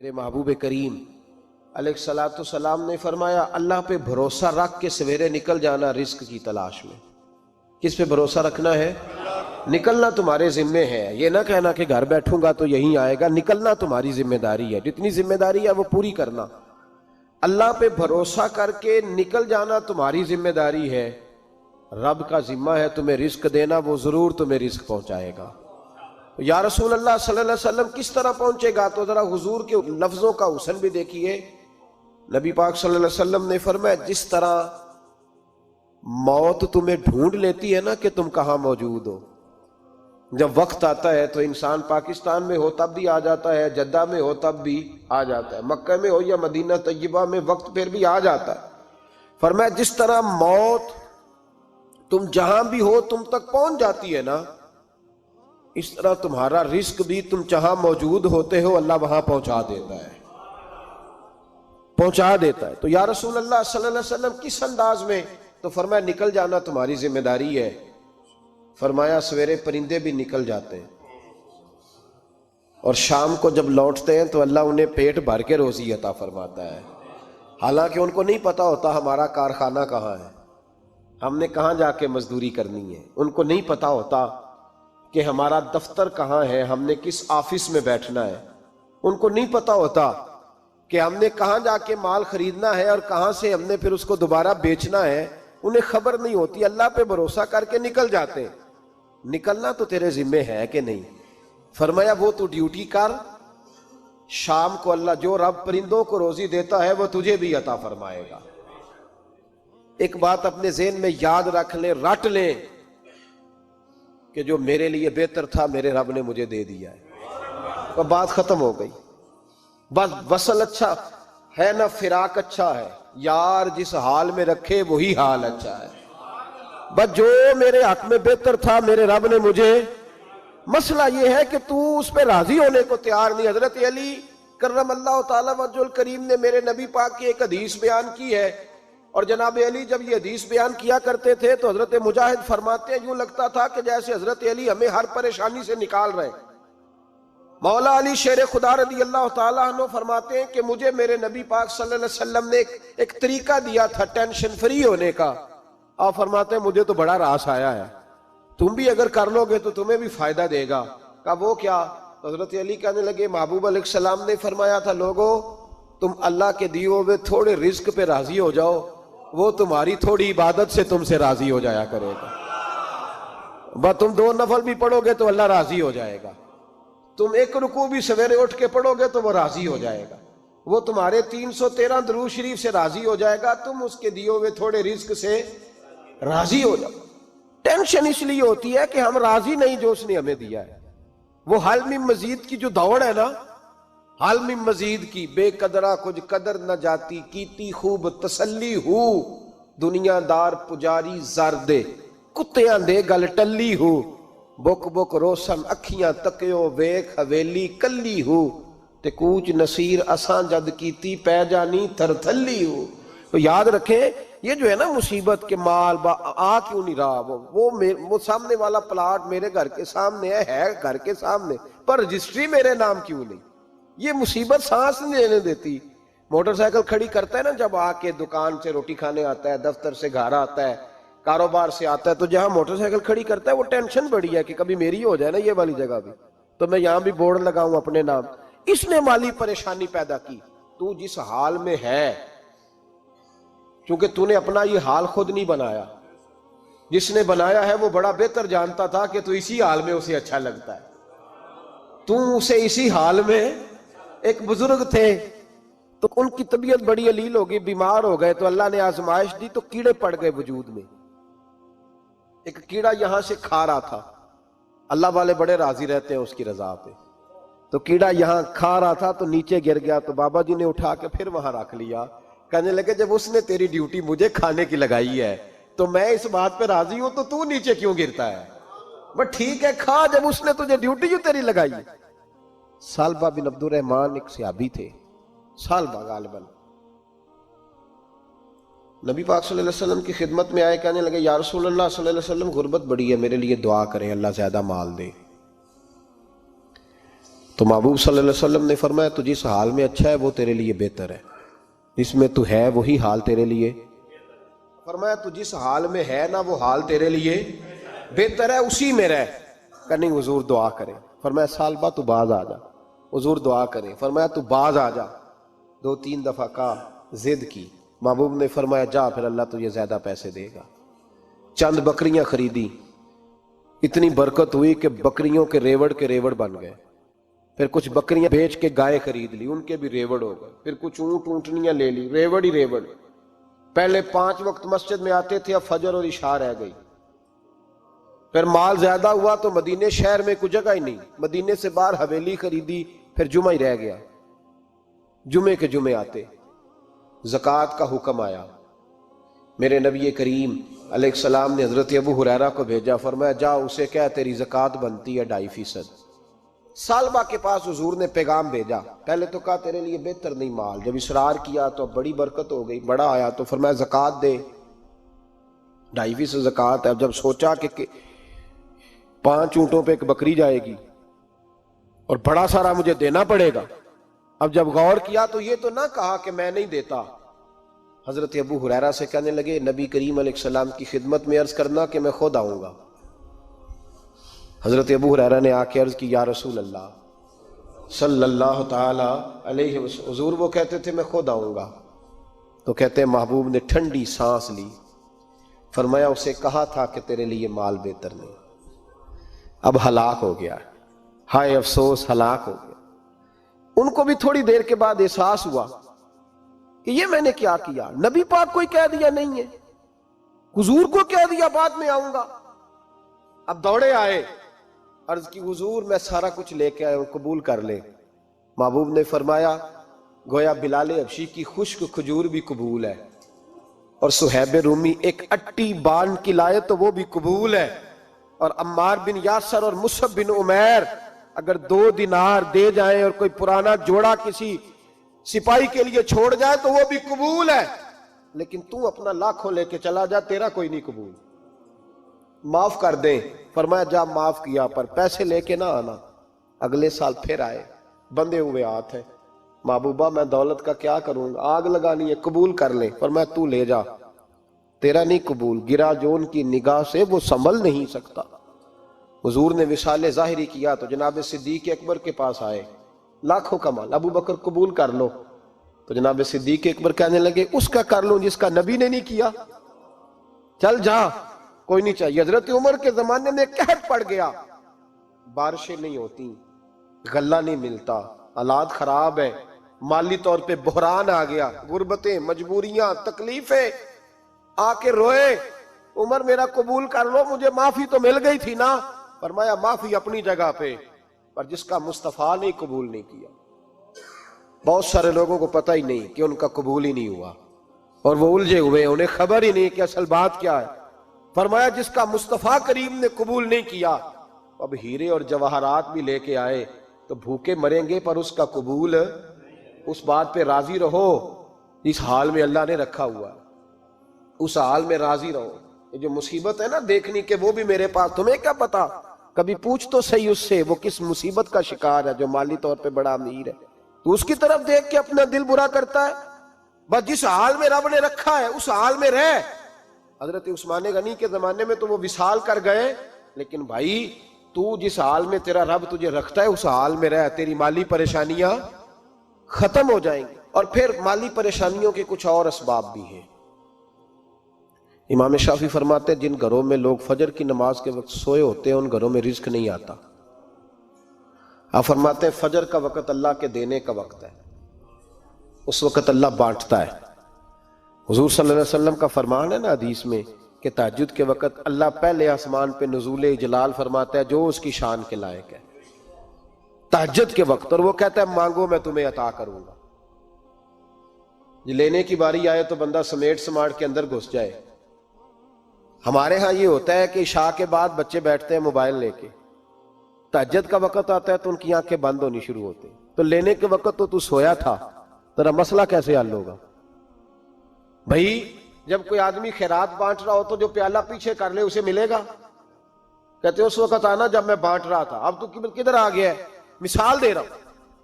میرے محبوب کریم علیہ الصلوۃ والسلام نے فرمایا اللہ پہ بھروسہ رکھ کے سویرے نکل جانا رزق کی تلاش میں۔ کس پہ بھروسہ رکھنا ہے؟ نکلنا تمہارے ذمے ہے، یہ نہ کہنا کہ گھر بیٹھوں گا تو یہیں آئے گا، نکلنا تمہاری ذمہ داری ہے، جتنی ذمہ داری ہے وہ پوری کرنا۔ اللہ پہ بھروسہ کر کے نکل جانا تمہاری ذمہ داری ہے، رب کا ذمہ ہے تمہیں رزق دینا، وہ ضرور تمہیں رزق پہنچائے گا۔ یا رسول اللہ صلی اللہ علیہ وسلم کس طرح پہنچے گا؟ تو ذرا حضور کے لفظوں کا حسن بھی دیکھیے۔ نبی پاک صلی اللہ علیہ وسلم نے فرمایا جس طرح موت تمہیں ڈھونڈ لیتی ہے نا کہ تم کہاں موجود ہو، جب وقت آتا ہے تو انسان پاکستان میں ہو تب بھی آ جاتا ہے، جدہ میں ہو تب بھی آ جاتا ہے، مکہ میں ہو یا مدینہ طیبہ میں وقت پھر بھی آ جاتا ہے۔ فرمایا جس طرح موت تم جہاں بھی ہو تم تک پہنچ جاتی ہے نا، اس طرح تمہارا رزق بھی تم جہاں موجود ہوتے ہو اللہ وہاں پہنچا دیتا ہے، پہنچا دیتا ہے۔ تو یا رسول اللہ صلی اللہ علیہ وسلم کس انداز میں؟ تو فرمایا نکل جانا تمہاری ذمہ داری ہے۔ فرمایا سویرے پرندے بھی نکل جاتے ہیں اور شام کو جب لوٹتے ہیں تو اللہ انہیں پیٹ بھر کے روزی عطا فرماتا ہے، حالانکہ ان کو نہیں پتا ہوتا ہمارا کارخانہ کہاں ہے، ہم نے کہاں جا کے مزدوری کرنی ہے، ان کو نہیں پتا ہوتا کہ ہمارا دفتر کہاں ہے، ہم نے کس آفس میں بیٹھنا ہے، ان کو نہیں پتا ہوتا کہ ہم نے کہاں جا کے مال خریدنا ہے اور کہاں سے ہم نے پھر اس کو دوبارہ بیچنا ہے، انہیں خبر نہیں ہوتی۔ اللہ پہ بھروسہ کر کے نکل جاتے ہیں۔ نکلنا تو تیرے ذمہ ہے کہ نہیں؟ فرمایا وہ تو ڈیوٹی کر، شام کو اللہ جو رب پرندوں کو روزی دیتا ہے وہ تجھے بھی عطا فرمائے گا۔ ایک بات اپنے ذہن میں یاد رکھ لیں، رٹ لیں کہ جو میرے لیے بہتر تھا میرے رب نے مجھے دے دیا ہے، تو بات ختم ہو گئی۔ بس وصل اچھا ہے نہ فراق اچھا ہے، یار جس حال میں رکھے وہی حال اچھا ہے۔ بس جو میرے حق میں بہتر تھا میرے رب نے مجھے، مسئلہ یہ ہے کہ تو اس پہ راضی ہونے کو تیار نہیں۔ حضرت علی کرم اللہ تعالی وجہ الکریم نے میرے نبی پاک کی ایک حدیث بیان کی ہے، اور جناب علی جب یہ حدیث بیان کیا کرتے تھے تو حضرت مجاہد فرماتے ہیں یوں لگتا تھا کہ جیسے حضرت علی ہمیں ہر پریشانی سے نکال رہے ہیں۔ مولا علی شیر خدا رضی اللہ تعالیٰ عنہ فرماتے ہیں کہ مجھے میرے نبی پاک صلی اللہ علیہ وسلم نے ایک طریقہ دیا تھا ٹینشن فری ہونے کا۔ آپ فرماتے ہیں مجھے تو بڑا راس آیا ہے، تم بھی اگر کر لو گے تو تمہیں بھی فائدہ دے گا۔ کہا وہ کیا؟ حضرت علی کہنے لگے محبوب علیہ السلام نے فرمایا تھا لوگو تم اللہ کے دیے ہوئے تھوڑے رزق پہ راضی ہو جاؤ، وہ تمہاری تھوڑی عبادت سے تم سے راضی ہو جایا کرے گا۔ بس تم 2 نفل بھی پڑھو گے تو اللہ راضی ہو جائے گا، تم 1 رکوع بھی سویرے اٹھ کے پڑھو گے تو وہ راضی ہو جائے گا، وہ تمہارے 313 درود شریف سے راضی ہو جائے گا، تم اس کے دیے ہوئے تھوڑے رزق سے راضی ہو جاؤ۔ ٹینشن اس لیے ہوتی ہے کہ ہم راضی نہیں جو اس نے ہمیں دیا ہے۔ وہ حل میں مزید کی جو دوڑ ہے نا، حل میں مزید کی، بے قدرہ کچھ قدر نہ جاتی، کیتی خوب تسلی ہو، دنیا دار پجاری زردے، کتیاں دے گل ٹلی ہو، بک بک روشن اکھیاں تکیو ویکھ حویلی کلی ہو، تے کوچ نصیر اساں جد کیتی پہ جانی تھر تھلی ہو۔ تو یاد رکھیں یہ جو ہے نا مصیبت کے مال آ کیوں نہیں رہا، وہ سامنے والا پلاٹ میرے گھر کے سامنے ہے گھر کے سامنے، پر رجسٹری میرے نام کیوں نہیں؟ یہ مصیبت سانس نہیں لینے دیتی۔ موٹر سائیکل کھڑی کرتا ہے نا جب آ کے دکان سے روٹی کھانے آتا ہے، دفتر سے گھر آتا ہے، کاروبار سے آتا ہے، تو جہاں موٹر سائیکل کھڑی کرتا ہے وہ ٹینشن بڑی ہے کہ کبھی میری ہو جائے نا یہ والی جگہ بھی، تو میں یہاں بھی بورڈ لگاؤں اپنے نام۔ اس نے مالی پریشانی پیدا کی۔ تو جس حال میں ہے، چونکہ تو نے اپنا یہ حال خود نہیں بنایا، جس نے بنایا ہے وہ بڑا بہتر جانتا تھا کہ تو اسی حال میں اسے اچھا لگتا ہے۔ تو اسے اسی حال میں، ایک بزرگ تھے تو ان کی طبیعت بڑی علیل ہو گئی، بیمار ہو گئے، تو اللہ نے آزمائش دی تو کیڑے پڑ گئے وجود میں۔ ایک کیڑا یہاں سے کھا رہا تھا، اللہ والے بڑے راضی رہتے ہیں اس کی رضا پہ، تو کیڑا یہاں کھا رہا تھا تو نیچے گر گیا، تو بابا جی نے اٹھا کے پھر وہاں رکھ لیا، کہنے لگے جب اس نے تیری ڈیوٹی مجھے کھانے کی لگائی ہے تو میں اس بات پہ راضی ہوں تو نیچے کیوں گرتا ہے؟ بس ٹھیک ہے کھا، جب اس نے تجھے ڈیوٹی جو تیری لگائی ہے۔ سالبہ بن عبد الرحمن ایک صحابی تھے، سالبہ غالباً، نبی پاک صلی اللہ علیہ وسلم کی خدمت میں آئے، کہنے لگے یا رسول اللہ صلی اللہ علیہ وسلم غربت بڑی ہے، میرے لیے دعا کریں اللہ زیادہ مال دے۔ تو محبوب صلی اللہ علیہ وسلم نے فرمایا تو جس حال میں اچھا ہے وہ تیرے لیے بہتر ہے، جس میں تو ہے وہی حال تیرے لیے، فرمایا تو جس حال میں ہے نا وہ حال تیرے لیے بہتر ہے، اسی میں رہ۔ کہ نہیں حضور دعا کرے، فرمایا سال بعد تو باز آ جا، حضور دعا کرے، فرمایا تو باز آ جا، 2-3 دفعہ کہا، ضد کی، محبوب نے فرمایا جا پھر اللہ تجھے زیادہ پیسے دے گا۔ چند بکریاں خریدی، اتنی برکت ہوئی کہ بکریوں کے ریوڑ بن گئے، پھر کچھ بکریاں بیچ کے گائے خرید لی، ان کے بھی ریوڑ ہو گئے، پھر کچھ اونٹ اونٹنیاں لے لی، ریوڑ ہی ریوڑ۔ پہلے 5 وقت مسجد میں آتے تھے، اب فجر اور عشاء رہ گئی۔ پھر مال زیادہ ہوا تو مدینے شہر میں کوئی جگہ ہی نہیں، مدینے سے باہر حویلی خریدی، پھر جمعہ ہی رہ گیا، جمعے کے جمعے آتے۔ زکوٰۃ کا حکم آیا، میرے نبی کریم علیہ السلام نے حضرت ابو ہریرہ کو بھیجا، فرمایا جا اسے کہہ تیری زکوٰۃ بنتی ہے 2.5%۔ سالبہ کے پاس حضور نے پیغام بھیجا، پہلے تو کہا تیرے لیے بہتر نہیں مال، جب اصرار کیا تو بڑی برکت ہو گئی، بڑا آیا تو فرمایا زکوٰۃ دے، 2.5% زکوٰۃ ہے۔ اب جب سوچا کہ 5 اونٹوں پہ ایک بکری جائے گی اور بڑا سارا مجھے دینا پڑے گا، اب جب غور کیا تو یہ تو نہ کہا کہ میں نہیں دیتا۔ حضرت ابو ہریرہ سے کہنے لگے نبی کریم علیہ السلام کی خدمت میں عرض کرنا کہ میں خود آؤں گا۔ حضرت ابو ہریرہ نے آ کے عرض کی یا رسول اللہ صلی اللہ تعالی علیہ وسلم، حضور وہ کہتے تھے میں خود آؤں گا، تو کہتے ہیں محبوب نے ٹھنڈی سانس لی، فرمایا اسے کہا تھا کہ تیرے لیے مال بہتر نہیں، اب ہلاک ہو گیا، ہائے افسوس ہلاک ہو گیا۔ ان کو بھی تھوڑی دیر کے بعد احساس ہوا کہ یہ میں نے کیا کیا، نبی پاک کوئی کہہ دیا نہیں ہے، حضور کو کہہ دیا بعد میں آؤں گا۔ اب دوڑے آئے، عرض کی حضور میں سارا کچھ لے کے آیا ہوں، قبول کر لے۔ محبوب نے فرمایا گویا بلال حبشی کی خشک کھجور بھی قبول ہے، اور صہیب رومی ایک اٹی بان کی لائے تو وہ بھی قبول ہے، اور عمار بن یاسر اور مصعب بن عمیر اگر 2 دینار دے جائیں اور کوئی پرانا جوڑا کسی سپاہی کے لیے چھوڑ جائے تو وہ بھی قبول ہے، لیکن تو اپنا لاکھوں لے کے چلا جا، تیرا کوئی نہیں قبول، معاف کر دیں۔ فرمایا جا معاف کیا، پر پیسے لے کے نہ آنا۔ اگلے سال پھر آئے، بندے ہوئے ہاتھ ہیں، محبوبہ میں دولت کا کیا کروں گا، آگ لگانی ہے، قبول کر لیں۔ فرمایا تو لے جا، تیرا نہیں قبول، گرا جو ان کی نگاہ سے وہ سنبھل نہیں سکتا۔ حضور نے وصال ظاہری کیا تو جناب صدیق اکبر کے پاس آئے، لاکھوں کا مال، ابو بکر قبول کر لو، تو جناب صدیق اکبر کہنے لگے اس کا کر لوں جس کا نبی نے نہیں کیا، چل جا کوئی نہیں چاہیے۔ حضرت عمر کے زمانے میں قحط پڑ گیا، بارشیں نہیں ہوتی، غلہ نہیں ملتا، حالات خراب ہے، مالی طور پہ بحران آ گیا، غربتیں، مجبوریاں، تکلیفیں، آ کے روئے، عمر میرا قبول کر لو، مجھے معافی تو مل گئی تھی نا۔ فرمایا معافی اپنی جگہ پہ، پر جس کا مصطفیٰ نے قبول نہیں کیا۔ بہت سارے لوگوں کو پتہ ہی نہیں کہ ان کا قبول ہی نہیں ہوا، اور وہ الجھے ہوئے، انہیں خبر ہی نہیں کہ اصل بات کیا ہے۔ فرمایا جس کا مصطفیٰ کریم نے قبول نہیں کیا، اب ہیرے اور جواہرات بھی لے کے آئے تو بھوکے مریں گے، پر اس کا قبول، اس بات پہ راضی رہو اس حال میں اللہ نے رکھا ہوا ہے، اس حال میں راضی رہو۔ یہ جو مصیبت ہے نا دیکھنی کہ وہ بھی میرے پاس، تمہیں کیا پتا، کبھی پوچھ تو صحیح اس سے وہ کس مصیبت کا شکار ہے، جو مالی طور پہ بڑا امیر ہے، تو اس کی طرف دیکھ کے اپنا دل برا کرتا ہے۔ بس جس حال میں رب نے رکھا ہے اس حال میں رہ۔ حضرت عثمان غنی کے زمانے میں تو وہ وصال کر گئے، لیکن بھائی تو جس حال میں تیرا رب تجھے رکھتا ہے اس حال میں رہ، تیری مالی پریشانیاں ختم ہو جائیں گی۔ اور پھر مالی پریشانیوں کے کچھ اور اسباب بھی ہیں۔ امام شافعی فرماتے ہیں جن گھروں میں لوگ فجر کی نماز کے وقت سوئے ہوتے ہیں ان گھروں میں رزق نہیں آتا۔ آپ فرماتے ہیں فجر کا وقت اللہ کے دینے کا وقت ہے، اس وقت اللہ بانٹتا ہے۔ حضور صلی اللہ علیہ وسلم کا فرمان ہے نا حدیث میں کہ تہجد کے وقت اللہ پہلے آسمان پہ نزول اجلال فرماتا ہے جو اس کی شان کے لائق ہے تہجد کے وقت، اور وہ کہتا ہے مانگو میں تمہیں عطا کروں گا۔ لینے کی باری آئے تو بندہ سمیٹ سماٹ کے اندر گھس جائے۔ ہمارے ہاں یہ ہوتا ہے کہ عشاء کے بعد بچے بیٹھتے ہیں موبائل لے کے، تہجد کا وقت آتا ہے تو ان کی آنکھیں بند ہونی شروع ہوتی ہیں، تو لینے کے وقت تو سویا تھا، تیرا مسئلہ کیسے حل ہوگا؟ بھائی جب کوئی آدمی خیرات بانٹ رہا ہو تو جو پیالہ پیچھے کر لے اسے ملے گا؟ کہتے اس وقت آنا جب میں بانٹ رہا تھا، اب تو کدھر آ گیا ہے؟ مثال دے رہا ہوں،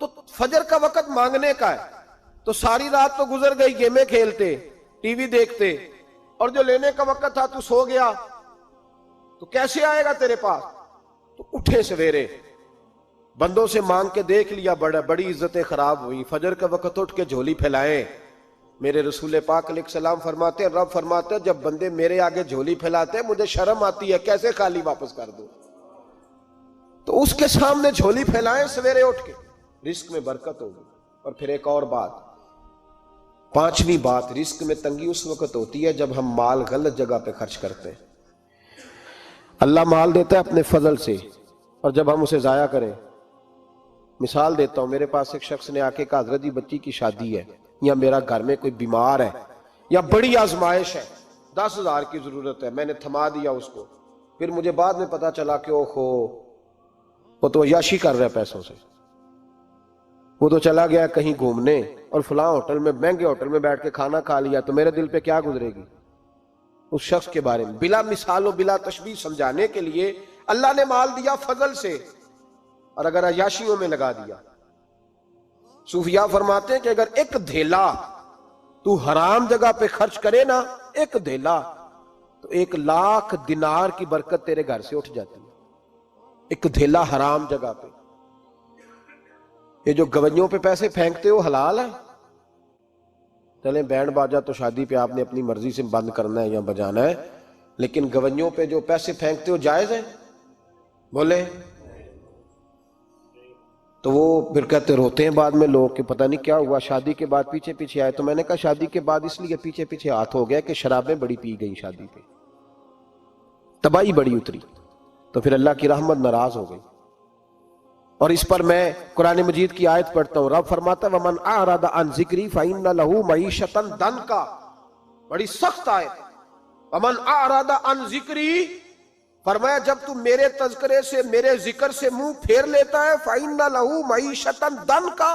تو فجر کا وقت مانگنے کا ہے، تو ساری رات تو گزر گئی گیمیں کھیلتے، ٹی وی دیکھتے، اور جو لینے کا وقت تھا تو سو گیا، تو کیسے آئے گا تیرے پاس؟ تو اٹھے سویرے، بندوں سے مانگ کے دیکھ لیا، بڑی عزتیں خراب ہوئی، فجر کا وقت اٹھ کے جھولی پھیلائیں۔ میرے رسول پاک علیہ السلام فرماتے ہیں، رب فرماتے ہیں جب بندے میرے آگے جھولی پھیلاتے ہیں مجھے شرم آتی ہے، کیسے خالی واپس کر دوں؟ تو اس کے سامنے جھولی پھیلائیں سویرے اٹھ کے، رزق میں برکت ہوگی۔ اور پھر ایک اور بات، پانچویں بات، رزق میں تنگی اس وقت ہوتی ہے جب ہم مال غلط جگہ پہ خرچ کرتے ہیں۔ اللہ مال دیتا ہے اپنے فضل سے، اور جب ہم اسے ضائع کریں، مثال دیتا ہوں، میرے پاس ایک شخص نے آ کے کہا حضرت جی بچی کی شادی ہے، یا میرا گھر میں کوئی بیمار ہے، یا بڑی آزمائش ہے، 10,000 کی ضرورت ہے، میں نے تھما دیا اس کو، پھر مجھے بعد میں پتا چلا کہ وہ تو عیاشی کر رہا ہے پیسوں سے، وہ تو چلا گیا کہیں گھومنے اور فلاں ہوٹل میں، مہنگے ہوٹل میں بیٹھ کے کھانا کھا لیا، تو میرے دل پہ کیا گزرے گی اس شخص کے بارے میں؟ بلا مثال و بلا تشبیہ سمجھانے کے لیے اللہ نے مال دیا فضل سے، اور اگر عیاشیوں میں لگا دیا۔ صوفیاء فرماتے ہیں کہ اگر ایک دھیلا تو حرام جگہ پہ خرچ کرے نا، ایک دھیلا، تو 1,00,000 دینار کی برکت تیرے گھر سے اٹھ جاتی ہے، ایک دھیلا حرام جگہ پہ۔ یہ جو گویوں پہ پیسے پھینکتے ہو حلال ہے؟ چلیں بینڈ باجا تو شادی پہ آپ نے اپنی مرضی سے بند کرنا ہے یا بجانا ہے، لیکن گویوں پہ جو پیسے پھینکتے ہو جائز ہے؟ بولے تو وہ پھر کہتے روتے ہیں بعد میں لوگ کہ پتہ نہیں کیا ہوا، شادی کے بعد پیچھے پیچھے آئے۔ تو میں نے کہا شادی کے بعد اس لیے پیچھے پیچھے ہاتھ ہو گیا کہ شرابیں بڑی پی گئی، شادی پہ تباہی بڑی اتری، تو پھر اللہ کی رحمت ناراض ہو گئی۔ اور اس پر میں قرآن مجید کی آیت پڑھتا ہوں، رب فرماتا ہے وَمَنْ أَعْرَضَ عَنْ ذِكْرِي فَإِنَّ لَهُ مَعِيشَةً ضَنْكًا، بڑی سخت آیت ہے۔ وَمَنْ أَعْرَضَ عَنْ ذِكْرِي، فرمایا جب تو میرے تذکرے سے، میرے ذکر سے منہ پھیر لیتا ہے، فَإِنَّ لَهُ مَعِيشَةً ضَنْكًا،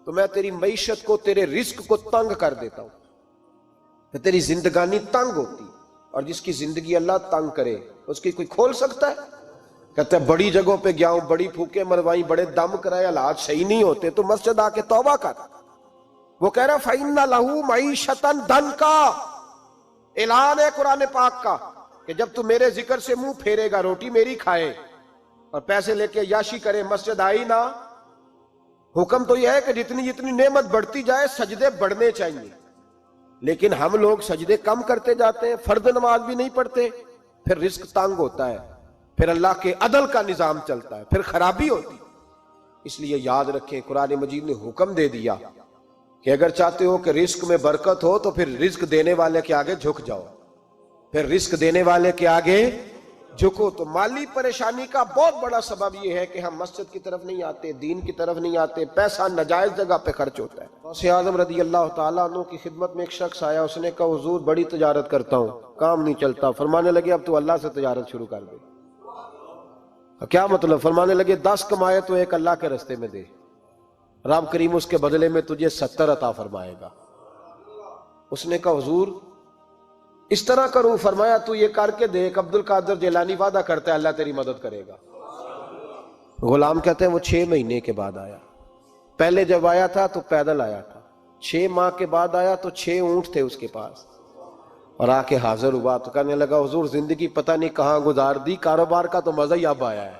تو میں تیری معیشت کو، تیرے رزق کو تنگ کر دیتا ہوں، کہ تیری زندگانی تنگ ہوتی، اور جس کی زندگی اللہ تنگ کرے اس کی کوئی کھول سکتا ہے؟ کہتے ہیں بڑی جگہوں پہ گیا ہوں، بڑی پھوکے مروائی، بڑے دم کرائے، حالات صحیح نہیں ہوتے، تو مسجد آ کے توبہ کر۔ وہ کہہ رہا فَإِنَّ لَهُ مَعِيشَةً ضَنْكًا، اعلان ہے قرآن پاک کا کہ جب تو میرے ذکر سے منہ پھیرے گا، روٹی میری کھائے اور پیسے لے کے عیاشی کرے، مسجد آئی نہ۔ حکم تو یہ ہے کہ جتنی جتنی نعمت بڑھتی جائے سجدے بڑھنے چاہیے، لیکن ہم لوگ سجدے کم کرتے جاتے ہیں، فرض نماز بھی نہیں پڑھتے، پھر رزق تنگ ہوتا ہے، پھر اللہ کے عدل کا نظام چلتا ہے، پھر خرابی ہوتی۔ اس لیے یاد رکھیں قرآن مجید نے حکم دے دیا کہ اگر چاہتے ہو کہ رزق میں برکت ہو تو پھر رزق دینے والے کے آگے جھک جاؤ، پھر رزق دینے والے کے آگے جھکو۔ تو مالی پریشانی کا بہت بڑا سبب یہ ہے کہ ہم مسجد کی طرف نہیں آتے، دین کی طرف نہیں آتے، پیسہ ناجائز جگہ پہ خرچ ہوتا ہے۔ غوث اعظم رضی اللہ تعالیٰ عنہ کی خدمت میں ایک شخص آیا، اس نے کہا حضور بڑی تجارت کرتا ہوں، کام نہیں چلتا۔ فرمانے لگے اب تو اللہ سے تجارت شروع کر دے۔ کیا مطلب؟ فرمانے لگے 10 کمائے تو ایک اللہ کے رستے میں دے، رب کریم اس کے بدلے میں تجھے 70 عطا فرمائے گا۔ اس نے کہا حضور اس طرح کروں؟ فرمایا تو یہ کر کے دیکھ، عبد القادر جیلانی وعدہ کرتا ہے اللہ تیری مدد کرے گا۔ غلام کہتے ہیں وہ 6 مہینے کے بعد آیا، پہلے جب آیا تھا تو پیدل آیا تھا، 6 ماہ کے بعد آیا تو 6 اونٹ تھے اس کے پاس، اور آ کے حاضر ہوا تو کہنے لگا حضور زندگی پتہ نہیں کہاں گزار دی، کاروبار کا تو مزہ ہی اب آیا ہے،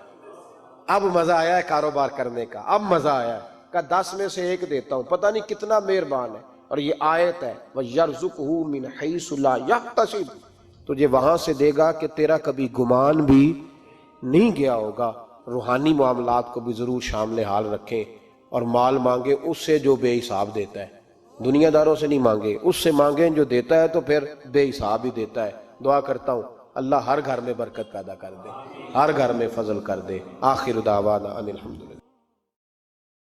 اب مزہ آیا ہے کاروبار کرنے کا، اب مزہ آیا ہے۔ کہا 10 میں سے 1 دیتا ہوں، پتہ نہیں کتنا مہربان ہے۔ اور یہ آیت ہے وَيَرْزُقْهُ مِنْ حَيْثُ لَا يَحْتَسِبُ، تجھے وہاں سے دے گا کہ تیرا کبھی گمان بھی نہیں گیا ہوگا۔ روحانی معاملات کو بھی ضرور شامل حال رکھیں، اور مال مانگے اس سے جو بے حساب دیتا ہے، دنیا داروں سے نہیں مانگے، اس سے مانگیں جو دیتا ہے تو پھر بے حساب ہی دیتا ہے۔ دعا کرتا ہوں اللہ ہر گھر میں برکت پیدا کر دے، ہر گھر میں فضل کر دے۔ آخر دعوانا ان الحمدللہ۔